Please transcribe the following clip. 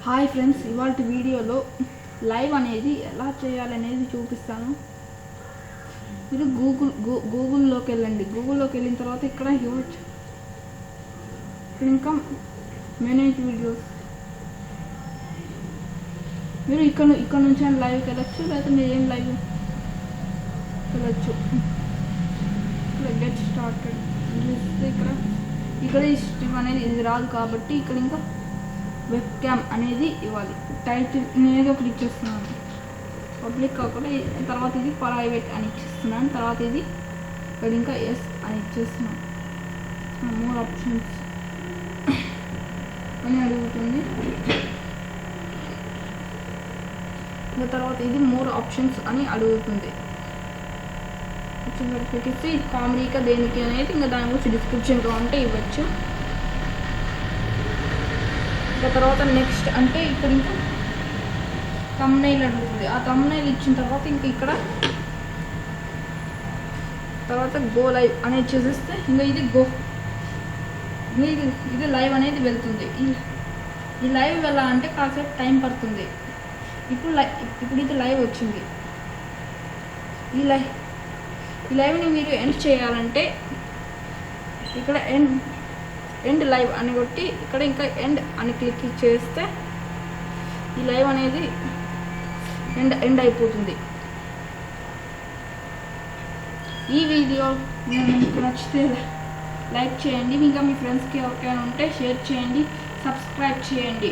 Hi friends, ఇవాల్టి వీడియోలో live అనేది ఎలా చేయాలనేది చూపిస్తాను. మీరు గూగుల్లోకి వెళ్ళండి. గూగుల్లోకి వెళ్ళిన తర్వాత ఇక్కడ ఇంకా మేనేజ్ వీడియోస్, మీరు ఇక్కడ నుంచి లైవ్కి వెళ్ళచ్చు, లేకపోతే మీరు ఏం లైవ్ వెళ్ళచ్చు. గెట్ స్టార్టెడ్ ఇక్కడ ఈ స్ట్రీమ్ అనేది ఇది రాదు కాబట్టి ఇక్కడ ఇంకా వెబ్ క్యామ్ అనేది ఇవ్వాలి. టైటిల్ నేనేదో క్లిక్ చేస్తున్నాను, పబ్లిక్ కాకుండా. తర్వాత ఇది ప్రైవేట్ అని ఇచ్చేస్తున్నాను. తర్వాత ఇది ఇక్కడ ఇంకా ఎస్ అని ఇచ్చేస్తున్నాను. మోర్ ఆప్షన్స్ అని అడుగుతుంది. ఇంకా తర్వాత ఇది మోర్ ఆప్షన్స్ అని అడుగుతుంది. వెరిఫికేషన్ ఇది కామెడీగా దేనికి అనేది ఇంకా దాని గురించి డిస్క్రిప్షన్లో ఉంటే ఇవ్వచ్చు. ఇంకా తర్వాత నెక్స్ట్ అంటే ఇక్కడ ఇంకా థంబ్నెయిల్ అడుగుతుంది. ఆ థంబ్నెయిల్ ఇచ్చిన తర్వాత ఇంకా ఇక్కడ తర్వాత గో లైవ్ అనేది చేసేస్తే ఇంకా ఇది ఇది లైవ్ అనేది వెళ్తుంది. ఈ లైవ్ వెళ్ళాలంటే కాసేపు టైం పడుతుంది. ఇప్పుడు ఇది లైవ్ వచ్చింది. ఈ లైవ్ని మీరు ఎండ్ చేయాలంటే ఇక్కడ ఎండ్ లైవ్ అని కొట్టి ఇక్కడ ఇంకా ఎండ్ అని క్లిక్ చేస్తే ఈ లైవ్ అనేది ఎండ్ అయిపోతుంది. ఈ వీడియో మీకు నచ్చితే లైక్ చేయండి. ఇంకా మీ ఫ్రెండ్స్కి ఎవరికైనా ఉంటే షేర్ చేయండి, సబ్స్క్రైబ్ చేయండి.